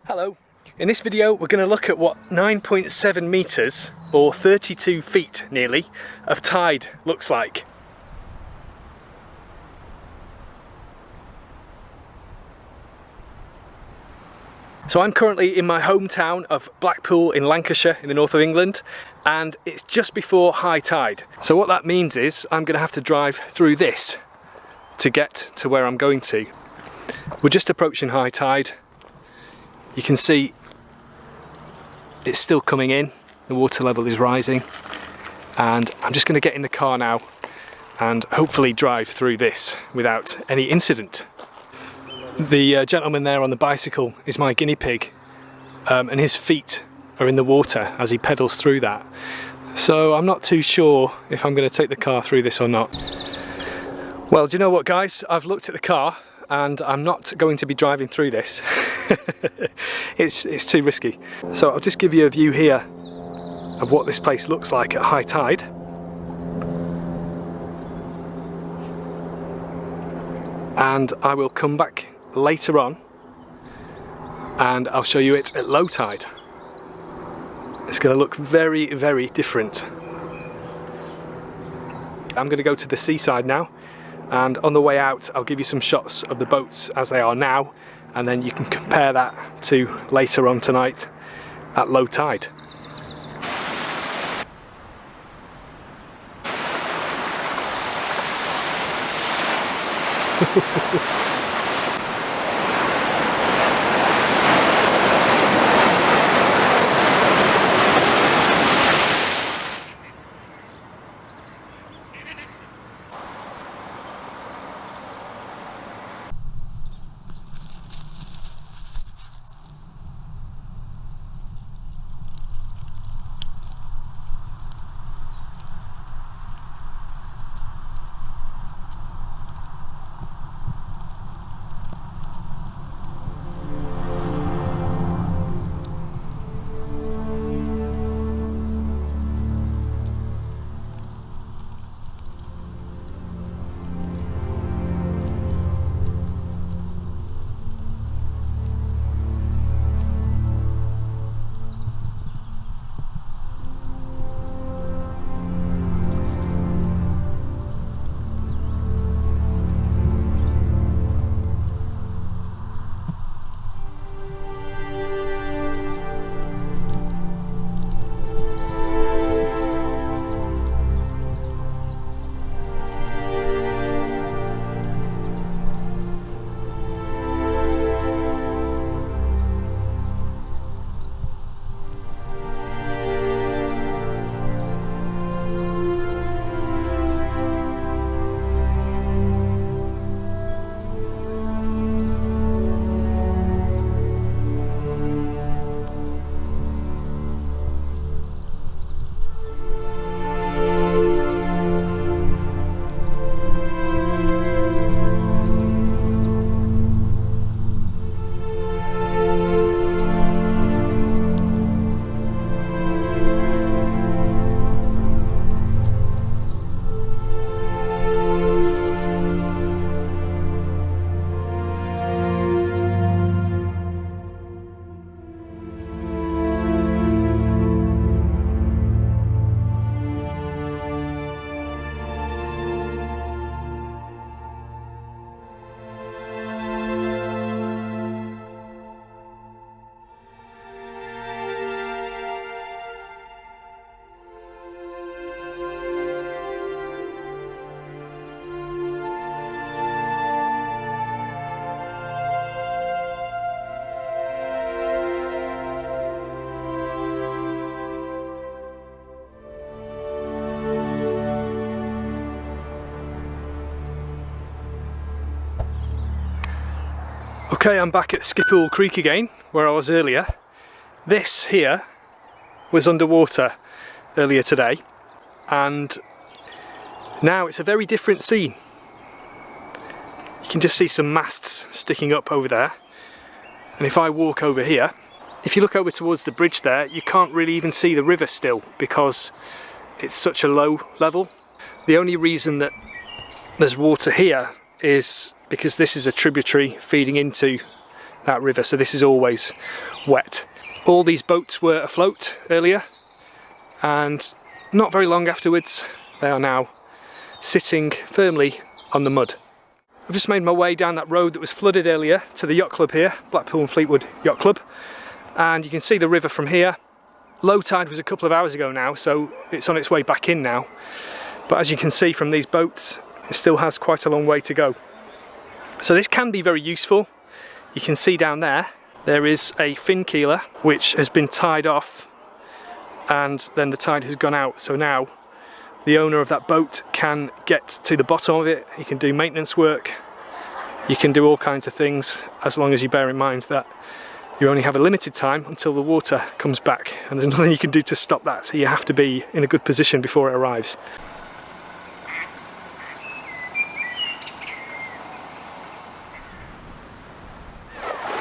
Hello. In this video we're going to look at what 9.7 metres or 32 feet nearly of tide looks like. So I'm currently in my hometown of Blackpool in Lancashire in the north of England, and it's just before high tide. So what that means is I'm going to have to drive through this to get to where I'm going to. We're just approaching high tide. You can see it's still coming in, the water level is rising, and I'm just going to get in the car now and hopefully drive through this without any incident. The gentleman there on the bicycle is my guinea pig, and his feet are in the water as he pedals through that. So I'm not too sure if I'm going to take the car through this or not. Well, do you know what, guys? I've looked at the car and I'm not going to be driving through this. It's too risky. So I'll just give you a view here of what this place looks like at high tide. And I will come back later on and I'll show you it at low tide. It's going to look very, very different. I'm going to go to the seaside now, and on the way out I'll give you some shots of the boats as they are now, and then you can compare that to later on tonight at low tide. Okay, I'm back at Skipool Creek again, where I was earlier. This here was underwater earlier today, and now it's a very different scene. You can just see some masts sticking up over there, and if I walk over here, if you look over towards the bridge there, you can't really even see the river still because it's such a low level. The only reason that there's water here is because this is a tributary feeding into that river, so this is always wet. All these boats were afloat earlier, and not very long afterwards they are now sitting firmly on the mud. I've just made my way down that road that was flooded earlier to the yacht club here, Blackpool and Fleetwood Yacht Club, and you can see the river from here. Low tide was a couple of hours ago now, so it's on its way back in now, but as you can see from these boats, it still has quite a long way to go. So this can be very useful. You can see down there is a fin keeler which has been tied off, and then the tide has gone out, so now the owner of that boat can get to the bottom of it. He can do maintenance work, you can do all kinds of things, as long as you bear in mind that you only have a limited time until the water comes back, and there's nothing you can do to stop that, so you have to be in a good position before it arrives.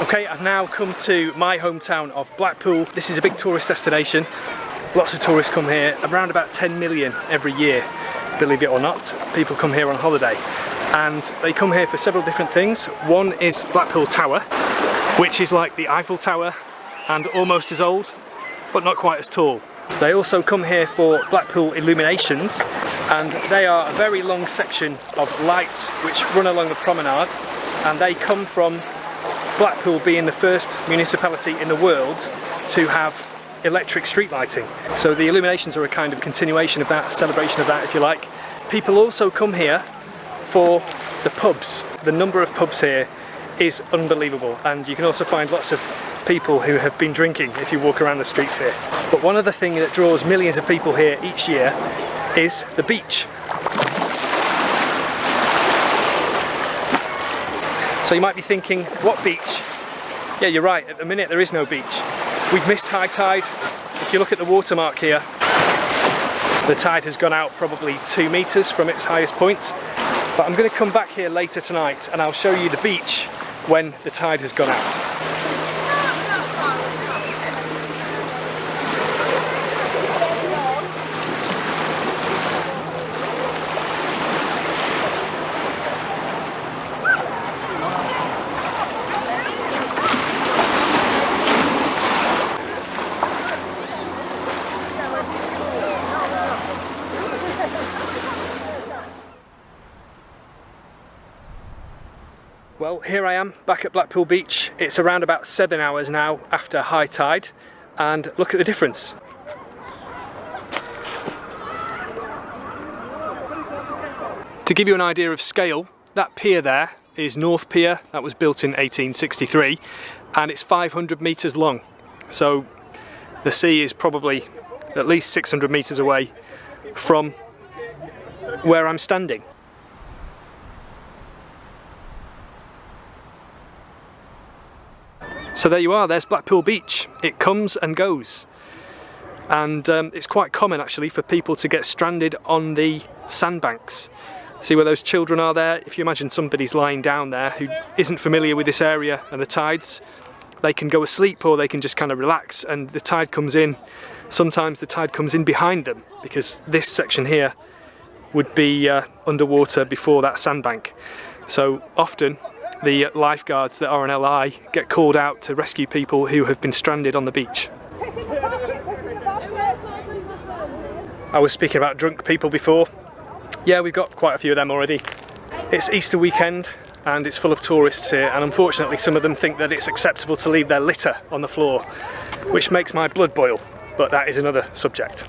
Okay, I've now come to my hometown of Blackpool. This is a big tourist destination. Lots of tourists come here, around about 10 million every year, believe it or not. People come here on holiday, and they come here for several different things. One is Blackpool Tower, which is like the Eiffel Tower and almost as old, but not quite as tall. They also come here for Blackpool illuminations, and they are a very long section of lights which run along the promenade, and they come from Blackpool being the first municipality in the world to have electric street lighting. So the illuminations are a kind of continuation of that, celebration of that if you like. People also come here for the pubs. The number of pubs here is unbelievable, and you can also find lots of people who have been drinking if you walk around the streets here. But one other thing that draws millions of people here each year is the beach. So you might be thinking, what beach? Yeah, you're right, at the minute there is no beach. We've missed high tide. If you look at the watermark here, the tide has gone out probably 2 meters from its highest point. But I'm going to come back here later tonight and I'll show you the beach when the tide has gone out. Well, here I am back at Blackpool Beach. It's around about 7 hours now after high tide, and look at the difference. To give you an idea of scale, that pier there is North Pier. That was built in 1863, and it's 500 metres long. So the sea is probably at least 600 metres away from where I'm standing. So there you are, there's Blackpool Beach. It comes and goes. And it's quite common actually for people to get stranded on the sandbanks. See where those children are there? If you imagine somebody's lying down there who isn't familiar with this area and the tides, they can go asleep or they can just kind of relax, and the tide comes in. Sometimes the tide comes in behind them because this section here would be underwater before that sandbank. So often the lifeguards that are on LI get called out to rescue people who have been stranded on the beach. I was speaking about drunk people before. Yeah, we've got quite a few of them already. It's Easter weekend and it's full of tourists here, and unfortunately some of them think that it's acceptable to leave their litter on the floor, which makes my blood boil, but that is another subject.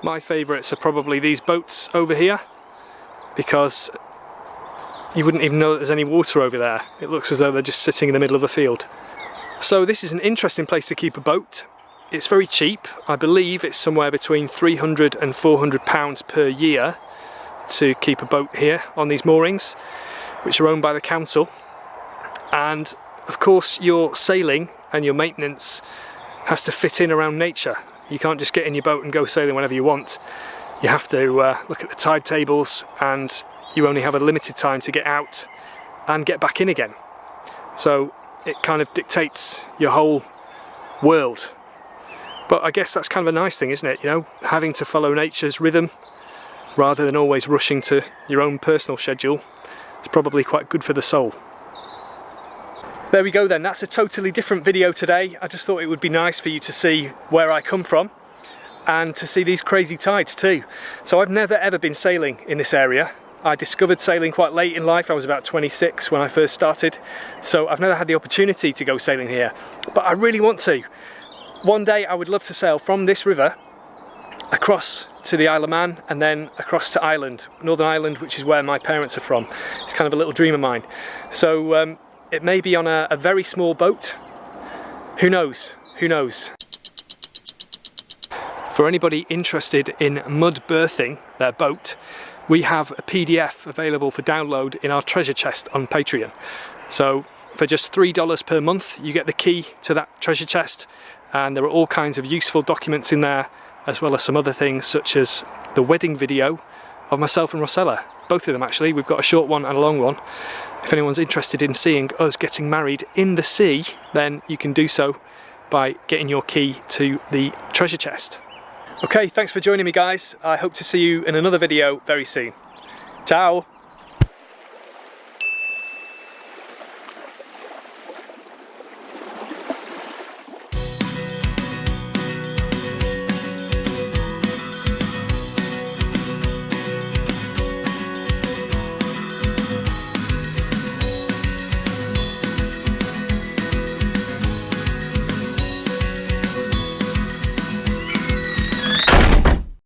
My favourites are probably these boats over here, because you wouldn't even know that there's any water over there. It looks as though they're just sitting in the middle of a field. So this is an interesting place to keep a boat. It's very cheap. I believe it's somewhere between £300 and £400 per year to keep a boat here on these moorings, which are owned by the council. And of course your sailing and your maintenance has to fit in around nature. You can't just get in your boat and go sailing whenever you want. You have to look at the tide tables, and you only have a limited time to get out and get back in again. So it kind of dictates your whole world. But I guess that's kind of a nice thing, isn't it? You know, having to follow nature's rhythm rather than always rushing to your own personal schedule. It's probably quite good for the soul. There we go then, that's a totally different video today. I just thought it would be nice for you to see where I come from and to see these crazy tides too. So I've never ever been sailing in this area. I discovered sailing quite late in life. I was about 26 when I first started, so I've never had the opportunity to go sailing here, but I really want to. One day I would love to sail from this river across to the Isle of Man and then across to Ireland, Northern Ireland, which is where my parents are from. It's kind of a little dream of mine. So it may be on a very small boat. Who knows? Who knows? For anybody interested in mud berthing their boat, we have a PDF available for download in our treasure chest on Patreon. So for just $3 per month, you get the key to that treasure chest, and there are all kinds of useful documents in there, as well as some other things such as the wedding video of myself and Rossella. Both of them actually. We've got a short one and a long one. If anyone's interested in seeing us getting married in the sea, then you can do so by getting your key to the treasure chest. Okay, thanks for joining me guys. I hope to see you in another video very soon. Ciao!